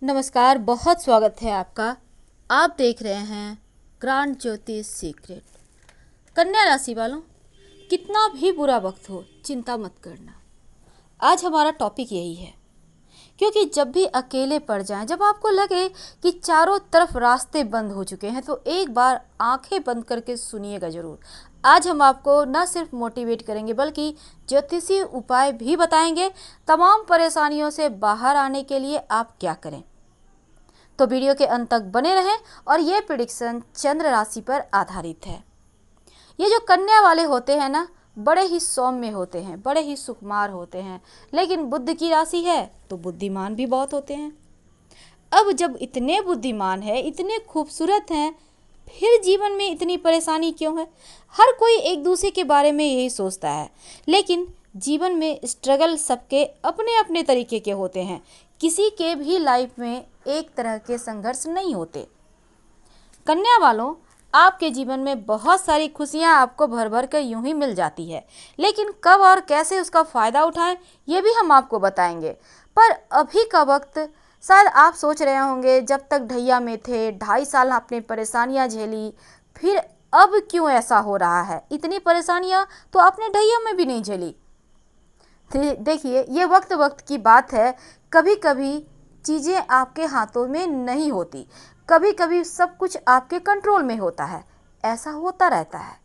नमस्कार, बहुत स्वागत है आपका। आप देख रहे हैं ग्रांड ज्योतिष सीक्रेट। कन्या राशि वालों, कितना भी बुरा वक्त हो चिंता मत करना। आज हमारा टॉपिक यही है, क्योंकि जब भी अकेले पड़ जाएं, जब आपको लगे कि चारों तरफ रास्ते बंद हो चुके हैं, तो एक बार आंखें बंद करके सुनिएगा ज़रूर। आज हम आपको न सिर्फ मोटिवेट करेंगे बल्कि ज्योतिषीय उपाय भी बताएंगे। तमाम परेशानियों से बाहर आने के लिए आप क्या करें, तो वीडियो के अंत तक बने रहें। और ये प्रेडिक्शन चंद्र राशि पर आधारित है। ये जो कन्या वाले होते हैं ना, बड़े ही सौम्य होते हैं, बड़े ही सुकुमार होते हैं, लेकिन बुध की राशि है तो बुद्धिमान भी बहुत होते हैं। अब जब इतने बुद्धिमान है, इतने खूबसूरत हैं, फिर जीवन में इतनी परेशानी क्यों है? हर कोई एक दूसरे के बारे में यही सोचता है, लेकिन जीवन में स्ट्रगल सबके अपने अपने तरीके के होते हैं। किसी के भी लाइफ में एक तरह के संघर्ष नहीं होते। कन्या वालों, आपके जीवन में बहुत सारी खुशियां आपको भर भर कर यूं ही मिल जाती है, लेकिन कब और कैसे उसका फ़ायदा उठाएं ये भी हम आपको बताएंगे। पर अभी का वक्त, शायद आप सोच रहे होंगे, जब तक ढैया में थे 2.5 साल आपने परेशानियां झेली, फिर अब क्यों ऐसा हो रहा है? इतनी परेशानियां तो आपने ढैया में भी नहीं झेली। देखिए, ये वक्त वक्त की बात है। कभी कभी चीज़ें आपके हाथों में नहीं होती, कभी कभी सब कुछ आपके कंट्रोल में होता है। ऐसा होता रहता है,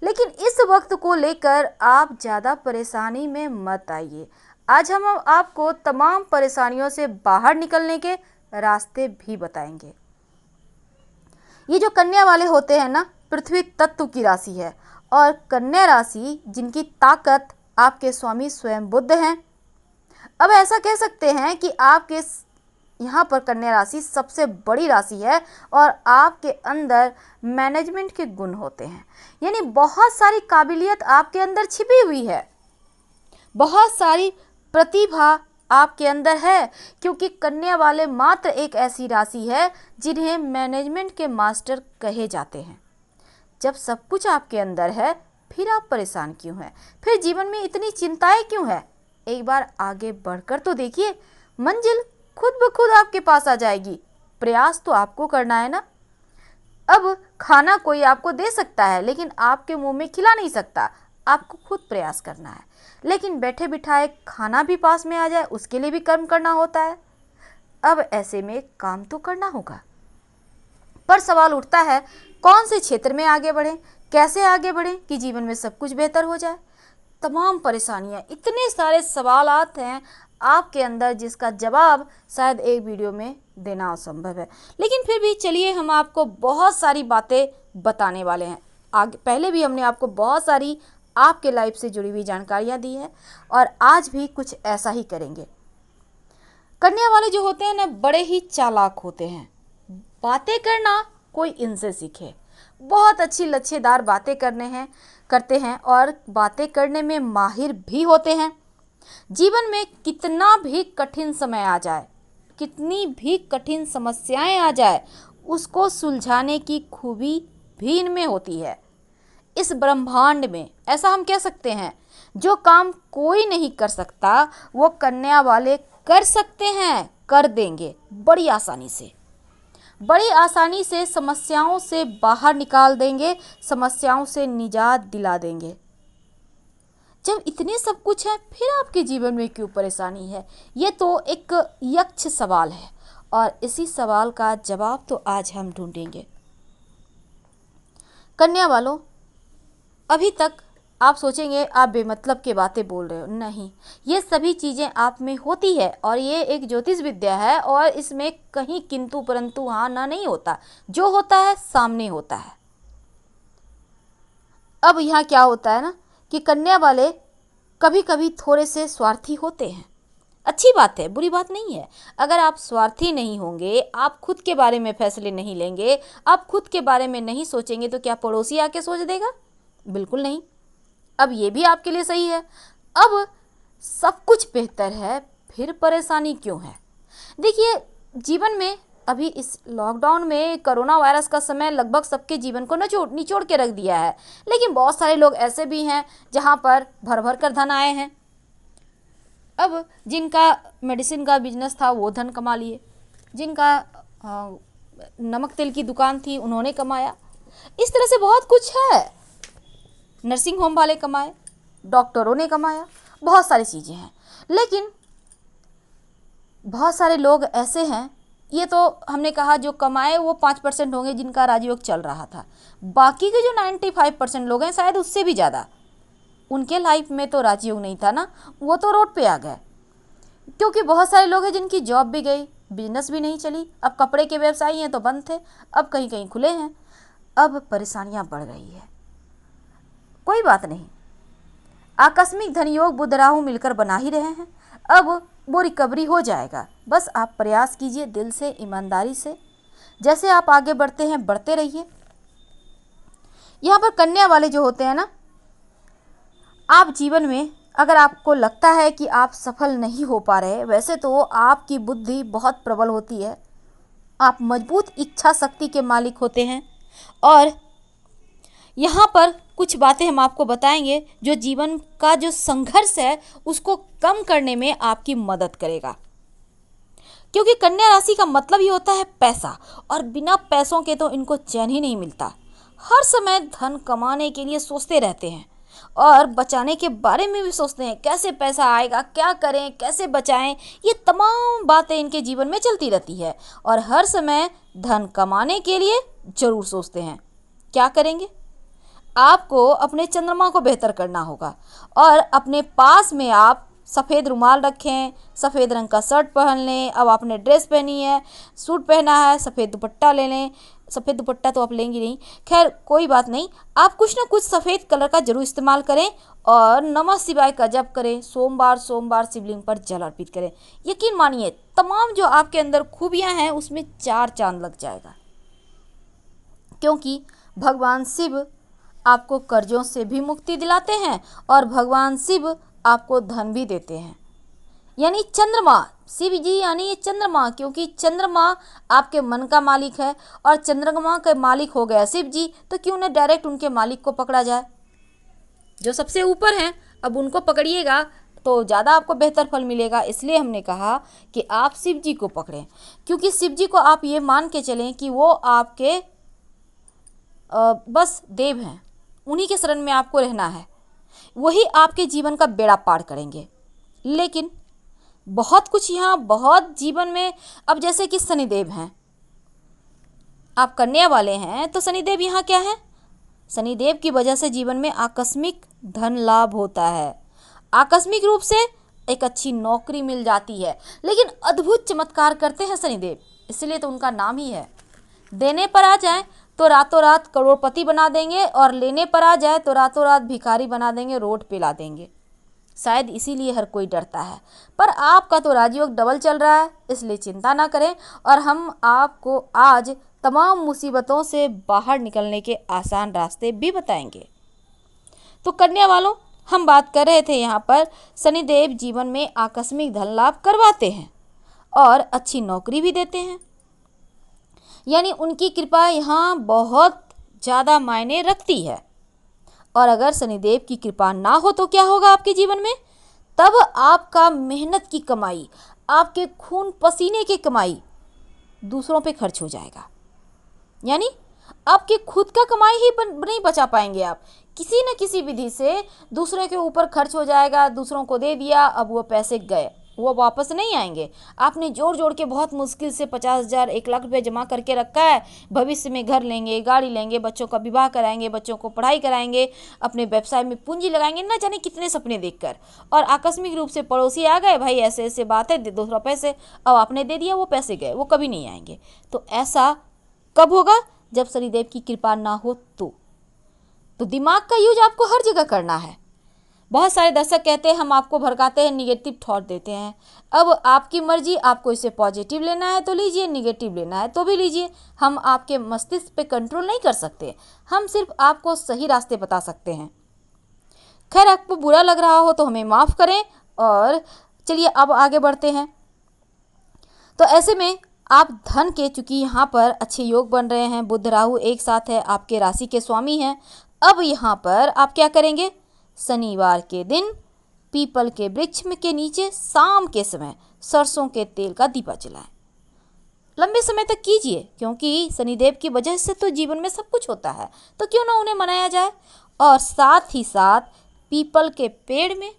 लेकिन इस वक्त को लेकर आप ज़्यादा परेशानी में मत आइए। आज हम आपको तमाम परेशानियों से बाहर निकलने के रास्ते भी बताएंगे। ये जो कन्या वाले होते हैं ना, पृथ्वी तत्व की राशि है, और कन्या राशि जिनकी ताकत आपके स्वामी स्वयं बुध हैं। अब ऐसा कह सकते हैं कि आपके यहाँ पर कन्या राशि सबसे बड़ी राशि है, और आपके अंदर मैनेजमेंट के गुण होते हैं। यानी बहुत सारी काबिलियत आपके अंदर छिपी हुई है, बहुत सारी प्रतिभा आपके अंदर है, क्योंकि कन्या वाले मात्र एक ऐसी राशि है जिन्हें मैनेजमेंट के मास्टर कहे जाते हैं। जब सब कुछ आपके अंदर है, फिर आप परेशान क्यों हैं? फिर जीवन में इतनी चिंताएं क्यों है? एक बार आगे बढ़कर तो देखिए, मंजिल खुद ब खुद आपके पास आ जाएगी। प्रयास तो आपको करना है ना। अब खाना कोई आपको दे सकता है, लेकिन आपके मुंह में खिला नहीं सकता। आपको खुद प्रयास करना है, लेकिन बैठे बिठाए खाना भी पास में आ जाए, उसके लिए भी कर्म करना होता है। अब ऐसे में काम तो करना होगा, पर सवाल उठता है, कौन से क्षेत्र में आगे बढ़ें, कैसे आगे बढ़ें कि जीवन में सब कुछ बेहतर हो जाए? तमाम परेशानियां, इतने सारे सवाल आते हैं आपके अंदर, जिसका जवाब शायद एक वीडियो में देना असंभव है। लेकिन फिर भी चलिए, हम आपको बहुत सारी बातें बताने वाले हैं। आगे पहले भी हमने आपको बहुत सारी आपके लाइफ से जुड़ी हुई जानकारियां दी हैं, और आज भी कुछ ऐसा ही करेंगे। कन्या वाले जो होते हैं ना, बड़े ही चालाक होते हैं। बातें करना कोई इनसे सीखे। बहुत अच्छी लच्छेदार बातें करते हैं, और बातें करने में माहिर भी होते हैं। जीवन में कितना भी कठिन समय आ जाए, कितनी भी कठिन समस्याएं आ जाए, उसको सुलझाने की खूबी भी इनमें होती है। इस ब्रह्मांड में ऐसा हम कह सकते हैं, जो काम कोई नहीं कर सकता, वो कन्या वाले कर सकते हैं, कर देंगे बड़ी आसानी से। बड़ी आसानी से समस्याओं से बाहर निकाल देंगे, समस्याओं से निजात दिला देंगे। जब इतने सब कुछ है, फिर आपके जीवन में क्यों परेशानी है? ये तो एक यक्ष सवाल है, और इसी सवाल का जवाब तो आज हम ढूंढेंगे। कन्या वालों, अभी तक आप सोचेंगे आप बेमतलब की बातें बोल रहे हो। नहीं, ये सभी चीज़ें आप में होती है, और ये एक ज्योतिष विद्या है, और इसमें कहीं किंतु परंतु हाँ ना नहीं होता। जो होता है सामने होता है। अब यहाँ क्या होता है ना, कि कन्या वाले कभी कभी थोड़े से स्वार्थी होते हैं। अच्छी बात है, बुरी बात नहीं है। अगर आप स्वार्थी नहीं होंगे, आप खुद के बारे में फैसले नहीं लेंगे, आप खुद के बारे में नहीं सोचेंगे, तो क्या पड़ोसी आके सोच देगा? बिल्कुल नहीं। अब ये भी आपके लिए सही है। अब सब कुछ बेहतर है, फिर परेशानी क्यों है? देखिए, जीवन में अभी इस लॉकडाउन में, कोरोना वायरस का समय लगभग सबके जीवन को निचोड़ के रख दिया है, लेकिन बहुत सारे लोग ऐसे भी हैं जहां पर भर भर कर धन आए हैं। अब जिनका मेडिसिन का बिजनेस था, वो धन कमा लिए। जिनका नमक तेल की दुकान थी उन्होंने कमाया। इस तरह से बहुत कुछ है। नर्सिंग होम वाले कमाए, डॉक्टरों ने कमाया, बहुत सारी चीज़ें हैं। लेकिन बहुत सारे लोग ऐसे हैं, ये तो हमने कहा जो कमाए वो 5% होंगे जिनका राजयोग चल रहा था। बाकी के जो 95% लोग हैं, शायद उससे भी ज़्यादा, उनके लाइफ में तो राजयोग नहीं था ना, वो तो रोड पे आ गए। क्योंकि बहुत सारे लोग हैं जिनकी जॉब भी गई, बिजनेस भी नहीं चली। अब कपड़े के व्यवसायी हैं तो बंद थे, अब कहीं कहीं खुले हैं। अब परेशानियां बढ़ रही है। कोई बात नहीं, आकस्मिक धन योग बुध राहु मिलकर बना ही रहे हैं। अब वो रिकवरी हो जाएगा। बस आप प्रयास कीजिए दिल से, ईमानदारी से। जैसे आप आगे बढ़ते हैं बढ़ते रहिए। यहाँ पर कन्या वाले जो होते हैं ना, आप जीवन में अगर आपको लगता है कि आप सफल नहीं हो पा रहे, वैसे तो आपकी बुद्धि बहुत प्रबल होती है, आप मजबूत इच्छा शक्ति के मालिक होते हैं। और यहाँ पर कुछ बातें हम आपको बताएंगे जो जीवन का जो संघर्ष है उसको कम करने में आपकी मदद करेगा। क्योंकि कन्या राशि का मतलब ही होता है पैसा, और बिना पैसों के तो इनको चैन ही नहीं मिलता। हर समय धन कमाने के लिए सोचते रहते हैं और बचाने के बारे में भी सोचते हैं, कैसे पैसा आएगा, क्या करें, कैसे बचाएं। ये तमाम बातें इनके जीवन में चलती रहती है और हर समय धन कमाने के लिए जरूर सोचते हैं। क्या करेंगे? आपको अपने चंद्रमा को बेहतर करना होगा और अपने पास में आप सफ़ेद रुमाल रखें, सफ़ेद रंग का शर्ट पहन लें। अब आपने ड्रेस पहनी है, सूट पहना है, सफ़ेद दुपट्टा ले लें। सफ़ेद दुपट्टा तो आप लेंगे नहीं, खैर कोई बात नहीं, आप कुछ ना कुछ सफ़ेद कलर का जरूर इस्तेमाल करें और नमः शिवाय का जप करें। सोमवार सोमवार शिवलिंग पर जल अर्पित करें। यकीन मानिए तमाम जो आपके अंदर खूबियाँ हैं उसमें 4 चांद लग जाएगा। क्योंकि भगवान शिव आपको कर्जों से भी मुक्ति दिलाते हैं और भगवान शिव आपको धन भी देते हैं। यानी चंद्रमा, शिव जी यानी ये चंद्रमा, क्योंकि चंद्रमा आपके मन का मालिक है और चंद्रमा के मालिक हो गया शिव जी, तो क्यों न डायरेक्ट उनके मालिक को पकड़ा जाए। जो सबसे ऊपर हैं अब उनको पकड़िएगा तो ज़्यादा आपको बेहतर फल मिलेगा। इसलिए हमने कहा कि आप शिव जी को पकड़ें, क्योंकि शिव जी को आप ये मान के चलें कि वो आपके बस देव हैं, उन्हीं के शरण में आपको रहना है, वही आपके जीवन का बेड़ा पार करेंगे। लेकिन बहुत कुछ यहाँ बहुत जीवन में, अब जैसे कि शनिदेव हैं, आप कन्या वाले हैं तो शनिदेव यहाँ क्या है? शनिदेव की वजह से जीवन में आकस्मिक धन लाभ होता है, आकस्मिक रूप से एक अच्छी नौकरी मिल जाती है। लेकिन अद्भुत चमत्कार करते हैं शनिदेव, इसलिए तो उनका नाम ही है। देने पर आ जाए तो रातों रात करोड़पति बना देंगे और लेने पर आ जाए तो रातों रात भिखारी बना देंगे, रोड पे ला देंगे। शायद इसीलिए हर कोई डरता है। पर आपका तो राजयोग डबल चल रहा है, इसलिए चिंता ना करें और हम आपको आज तमाम मुसीबतों से बाहर निकलने के आसान रास्ते भी बताएंगे। तो कन्या वालों, हम बात कर रहे थे यहाँ पर शनिदेव जीवन में आकस्मिक धन लाभ करवाते हैं और अच्छी नौकरी भी देते हैं। यानी उनकी कृपा यहाँ बहुत ज़्यादा मायने रखती है। और अगर शनिदेव की कृपा ना हो तो क्या होगा आपके जीवन में? तब आपका मेहनत की कमाई, आपके खून पसीने की कमाई दूसरों पे खर्च हो जाएगा। यानी आपके खुद का कमाई ही नहीं बचा पाएंगे आप, किसी न किसी विधि से दूसरे के ऊपर खर्च हो जाएगा। दूसरों को दे दिया, अब वो पैसे गए, वो वापस नहीं आएंगे। आपने जोड़ जोड़ के बहुत मुश्किल से 50,000 1 लाख रुपये जमा करके रखा है, भविष्य में घर लेंगे, गाड़ी लेंगे, बच्चों का विवाह कराएंगे, बच्चों को पढ़ाई कराएंगे, अपने व्यवसाय में पूंजी लगाएंगे, ना जाने कितने सपने देखकर। और आकस्मिक रूप से पड़ोसी आ गए, भाई ऐसे ऐसे बात है, दे दो थोड़ा पैसे, अब आपने दे दिया, वो पैसे गए, वो कभी नहीं आएंगे। तो ऐसा कब होगा? जब शनिदेव की कृपा ना हो तो दिमाग का यूज आपको हर जगह करना है। बहुत सारे दर्शक कहते हैं हम आपको भड़काते हैं, निगेटिव थॉट देते हैं। अब आपकी मर्जी, आपको इसे पॉजिटिव लेना है तो लीजिए, निगेटिव लेना है तो भी लीजिए। हम आपके मस्तिष्क पे कंट्रोल नहीं कर सकते, हम सिर्फ आपको सही रास्ते बता सकते हैं। खैर, आपको बुरा लग रहा हो तो हमें माफ़ करें और चलिए अब आगे बढ़ते हैं। तो ऐसे में आप धन के, चूंकि यहाँ पर अच्छे योग बन रहे हैं, बुध राहु एक साथ है, आपके राशि के स्वामी हैं। अब यहाँ पर आप क्या करेंगे? शनिवार के दिन पीपल के वृक्ष के नीचे शाम के समय सरसों के तेल का दीपा जलाएं। लंबे समय तक कीजिए, क्योंकि शनिदेव की वजह से तो जीवन में सब कुछ होता है, तो क्यों ना उन्हें मनाया जाए। और साथ ही साथ पीपल के पेड़ में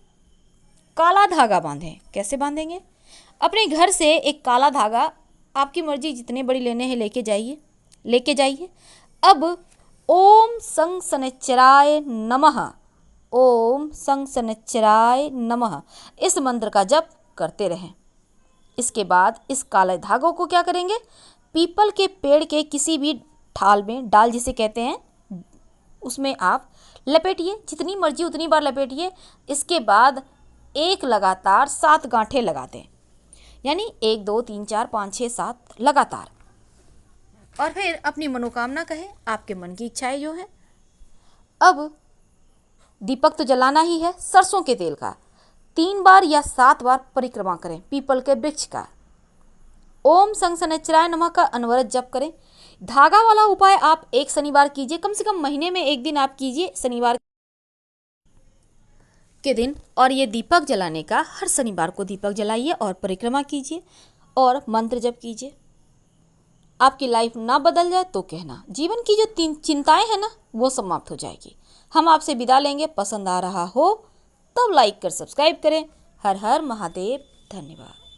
काला धागा बांधें। कैसे बांधेंगे? अपने घर से एक काला धागा, आपकी मर्जी जितने बड़ी लेने हैं लेके जाइए। अब ओम सं शनैश्चराय नमः, ओम सं शनैश्चराय नमः इस मंत्र का जप करते रहें। इसके बाद इस काले धागों को क्या करेंगे? पीपल के पेड़ के किसी भी ठाल में, डाल जिसे कहते हैं, उसमें आप लपेटिए, जितनी मर्जी उतनी बार लपेटिए। इसके बाद एक लगातार 7 गांठें लगा दें, यानी 1 2 3 4 5 6 7 लगातार। और फिर अपनी मनोकामना कहें, आपके मन की इच्छाएं जो है। अब दीपक तो जलाना ही है सरसों के तेल का। 3 बार या 7 बार परिक्रमा करें पीपल के वृक्ष का। ओम सं शनैश्चराय नमः का अनवरत जप करें। धागा वाला उपाय आप एक शनिवार कीजिए, कम से कम महीने में एक दिन आप कीजिए शनिवार के दिन। और ये दीपक जलाने का, हर शनिवार को दीपक जलाइए और परिक्रमा कीजिए और मंत्र जप कीजिए। आपकी लाइफ ना बदल जाए तो कहना, जीवन की जो 3 चिंताएं हैं ना, वो समाप्त हो जाएगी। हम आपसे विदा लेंगे। पसंद आ रहा हो तब लाइक कर सब्सक्राइब करें। हर हर महादेव। धन्यवाद।